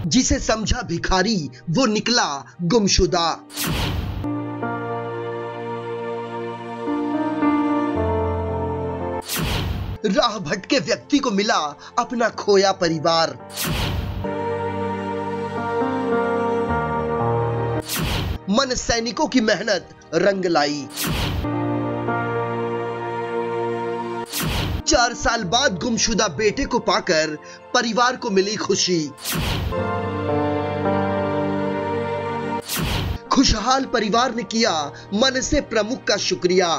जिसे समझा भिखारी वो निकला गुमशुदा। राह भटके व्यक्ति को मिला अपना खोया परिवार। मन सैनिकों की मेहनत रंग लाई। 4 साल बाद गुमशुदा बेटे को पाकर परिवार को मिली खुशी। खुशहाल परिवार ने किया मन से प्रमुख का शुक्रिया।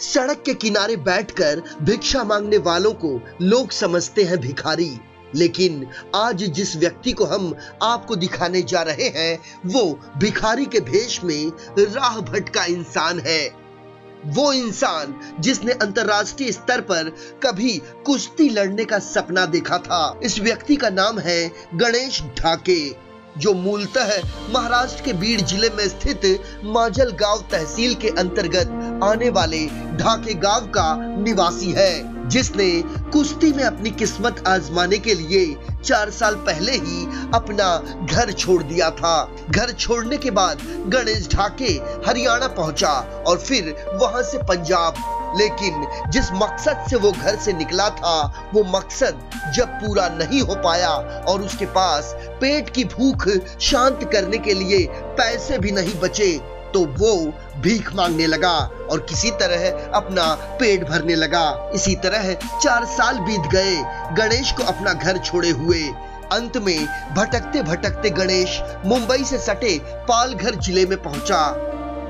सड़क के किनारे बैठकर भिक्षा मांगने वालों को लोग समझते हैं भिखारी, लेकिन आज जिस व्यक्ति को हम आपको दिखाने जा रहे हैं वो भिखारी के भेष में राह भटका इंसान है। वो इंसान जिसने अंतर्राष्ट्रीय स्तर पर कभी कुश्ती लड़ने का सपना देखा था। इस व्यक्ति का नाम है गणेश ढाके, जो मूलतः महाराष्ट्र के बीड जिले में स्थित माजलगांव तहसील के अंतर्गत आने वाले ढाके गांव का निवासी है, जिसने कुश्ती में अपनी किस्मत आजमाने के लिए 4 साल पहले ही अपना घर छोड़ दिया था। घर छोड़ने के बाद गणेश ढाके हरियाणा पहुंचा और फिर वहां से पंजाब। लेकिन जिस मकसद से वो घर से निकला था वो मकसद जब पूरा नहीं हो पाया और उसके पास पेट की भूख शांत करने के लिए पैसे भी नहीं बचे तो वो भीख मांगने लगा और किसी तरह अपना पेट भरने लगा। इसी तरह 4 साल बीत गए गणेश को अपना घर छोड़े हुए। अंत में भटकते भटकते गणेश मुंबई से सटे पालघर जिले में पहुंचा,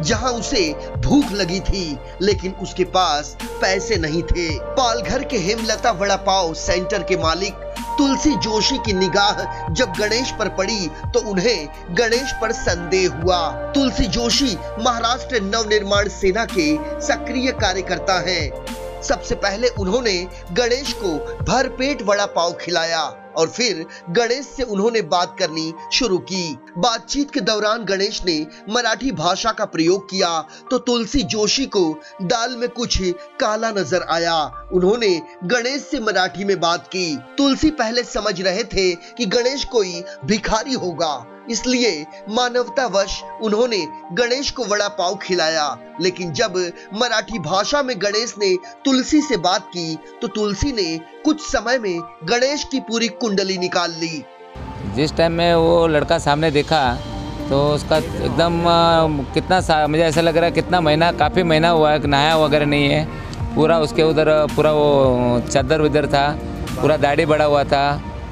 जहां उसे भूख लगी थी लेकिन उसके पास पैसे नहीं थे। पालघर के हेमलता वड़ा पाव सेंटर के मालिक तुलसी जोशी की निगाह जब गणेश पर पड़ी तो उन्हें गणेश पर संदेह हुआ। तुलसी जोशी महाराष्ट्र नवनिर्माण सेना के सक्रिय कार्यकर्ता हैं। सबसे पहले उन्होंने गणेश को भरपेट वड़ा पाव खिलाया और फिर गणेश से उन्होंने बात करनी शुरू की। बातचीत के दौरान गणेश ने मराठी भाषा का प्रयोग किया तो तुलसी जोशी को दाल में कुछ काला नजर आया। उन्होंने गणेश से मराठी में बात की। तुलसी पहले समझ रहे थे कि गणेश कोई भिखारी होगा, इसलिए मानवतावश उन्होंने गणेश को वड़ा पाव खिलाया। लेकिन जब मराठी भाषा में गणेश ने तुलसी से बात की तो तुलसी ने कुछ समय में गणेश की पूरी कुंडली निकाल ली। जिस टाइम में वो लड़का सामने देखा तो उसका एकदम मुझे ऐसा लग रहा है कितना महीना, काफ़ी महीना हुआ है, नहाया वगैरह नहीं है। पूरा उसके उधर पूरा वो चादर विदर था, पूरा दाढ़ी बड़ा हुआ था,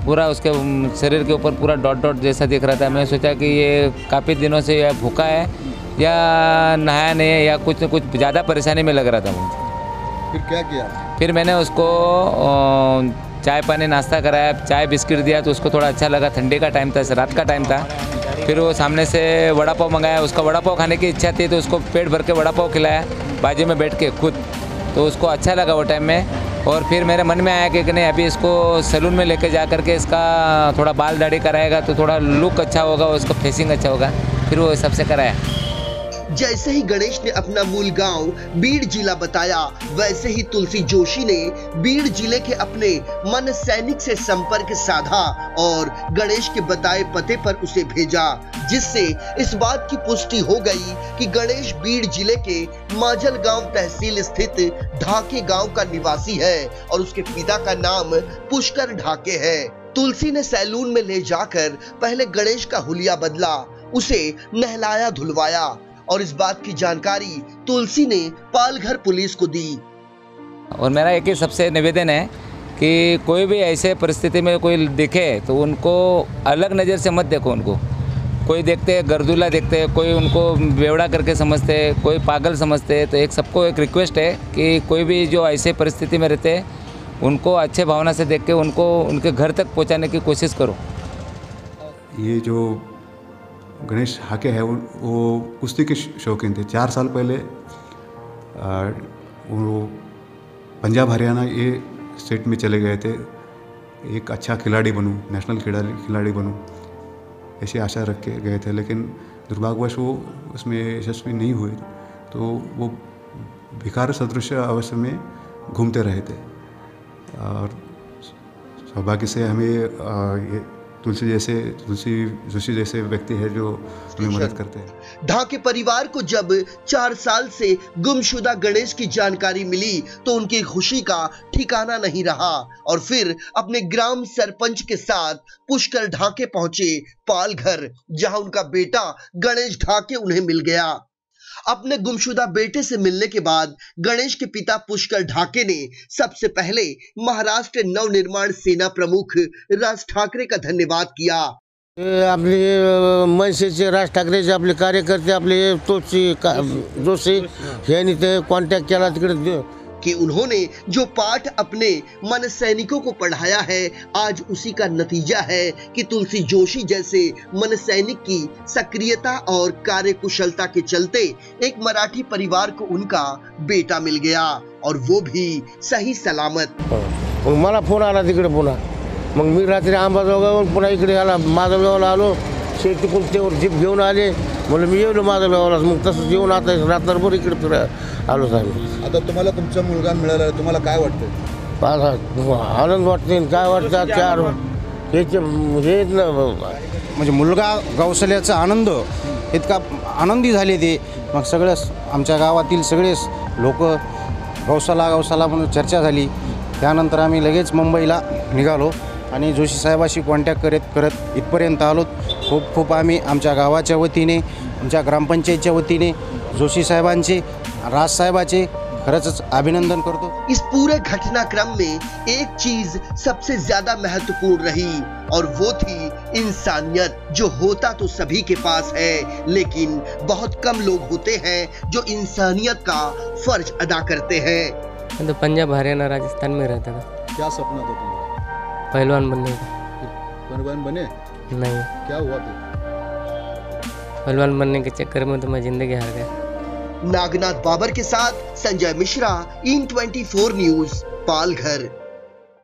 पूरा उसके शरीर के ऊपर पूरा डॉट डॉट जैसा दिख रहा था। मैं सोचा कि ये काफ़ी दिनों से या भूखा है या नहाया नहीं है या कुछ न कुछ ज़्यादा परेशानी में लग रहा था मुझे। फिर क्या किया? फिर मैंने उसको चाय पानी नाश्ता कराया, चाय बिस्किट दिया तो उसको थोड़ा अच्छा लगा। ठंडी का टाइम था, रात का टाइम था। फिर वो सामने से वड़ा पाव मंगाया, उसका वड़ा पाव खाने की इच्छा थी तो उसको पेट भर के वड़ा पाव खिलाया बाजू में बैठ के खुद, तो उसको अच्छा लगा वो टाइम में। और फिर मेरे मन में आया कि नहीं अभी इसको सैलून में लेके जा करके इसका थोड़ा बाल दाढ़ी कराएगा तो थोड़ा लुक अच्छा होगा, उसका फेसिंग अच्छा होगा। फिर वो सबसे कराया। जैसे ही गणेश ने अपना मूल गांव बीड जिला बताया वैसे ही तुलसी जोशी ने बीड जिले के अपने मन सैनिक से संपर्क साधा और गणेश के बताए पते पर उसे भेजा, जिससे इस बात की पुष्टि हो गई कि गणेश बीड जिले के माजलगांव तहसील स्थित ढाके गांव का निवासी है और उसके पिता का नाम पुष्कर ढाके है। तुलसी ने सैलून में ले जाकर पहले गणेश का हुलिया बदला, उसे नहलाया धुलवाया और इस बात की जानकारी तुलसी ने पालघर पुलिस को दी। और मेरा एक ही सबसे निवेदन है कि कोई भी ऐसे परिस्थिति में कोई दिखे तो उनको अलग नज़र से मत देखो। उनको कोई देखते हैं गर्दूला देखते हैं, कोई उनको बेवड़ा करके समझते हैं, कोई पागल समझते हैं। तो एक सबको एक रिक्वेस्ट है कि कोई भी जो ऐसे परिस्थिति में रहते हैं उनको अच्छे भावना से देख के उनको उनके घर तक पहुंचाने की कोशिश करो। ये जो गणेश ढाके है वो कुश्ती के शौकीन थे। 4 साल पहले वो पंजाब हरियाणा ये स्टेट में चले गए थे। एक अच्छा खिलाड़ी बनूं, नेशनल खिलाड़ी बनूं, ऐसी आशा रख के गए थे, लेकिन दुर्भाग्यवश वो उसमें यशस्वी नहीं हुए। तो वो भिखारी सदृश अवस्था में घूमते रहे थे और सौभाग्य से हमें ये तुलसी जोशी जैसे व्यक्ति है जो हमें मदद करते हैं। ढाके परिवार को जब 4 साल से गुमशुदा गणेश की जानकारी मिली तो उनकी खुशी का ठिकाना नहीं रहा और फिर अपने ग्राम सरपंच के साथ पुष्कर ढाके पहुंचे पालघर, जहां उनका बेटा गणेश ढाके उन्हें मिल गया। अपने गुमशुदा बेटे से मिलने के बाद गणेश के पिता पुष्कर ढाके ने सबसे पहले महाराष्ट्र नवनिर्माण सेना प्रमुख राज ठाकरे का धन्यवाद किया। आपले मनसेचे राज ठाकरेचे आपले कार्यकर्ते आपले तुलसी जोशी यांनी ते कॉन्टॅक्ट केला तिकडे कि उन्होंने जो पाठ अपने मन सैनिकों को पढ़ाया है आज उसी का नतीजा है कि तुलसी जोशी जैसे मन सैनिक की सक्रियता और कार्यकुशलता के चलते एक मराठी परिवार को उनका बेटा मिल गया और वो भी सही सलामत। मग मला फोन आला तिकडे पुन्हा, मग मी रात्री अंबाजोगाईहून पुन्हा इकडे आला माधवगावला आलो, शेतीतून तेवर जीप घेऊन आले, म्हणलं मी येलो माधवगावला, मग तसंच येऊन आता रात्रभर इकडे फिरायला आलो आम्ही। आता तुम्हाला तुमचा मुलगा मिळाला, तुम्हाला काय वाटतं? आनंद वाटते, काय वाटतं चार हे म्हणजे मुलगा गौसल्याचा आनंद इतका आनंदी झाले ते, मग सगळं आमच्या गावातील सगळेच लोक गौशाला म्हणून चर्चा झाली। त्यानंतर आम्ही लगेच मुंबईला निघालो आणि जोशी साहेबाशी कॉन्टॅक्ट करत इथपर्यंत आलो। खूप आम्ही आमच्या गावाच्या वतीने, आमच्या ग्रामपंचायतच्या वतीने जोशी साहेबांचे, राज साहेबाचे खरंच अभिनंदन करतो। इस पूरे घटनाक्रम में एक चीज सबसे ज्यादा महत्वपूर्ण रही और वो थी इंसानियत, जो होता तो सभी के पास है लेकिन बहुत कम लोग होते हैं जो इंसानियत का फर्ज अदा करते हैं। मैं तो पंजाब हरियाणा राजस्थान में रहता था। क्या सपना था तुम्हारा? पहलवान बनने का। पहलवान बने? नहीं। क्या हुआ फिर? पहलवान बनने के चक्कर में तो मैं जिंदगी हार गया। नागनाथ बाबर के साथ संजय मिश्रा, IN24 न्यूज, पालघर।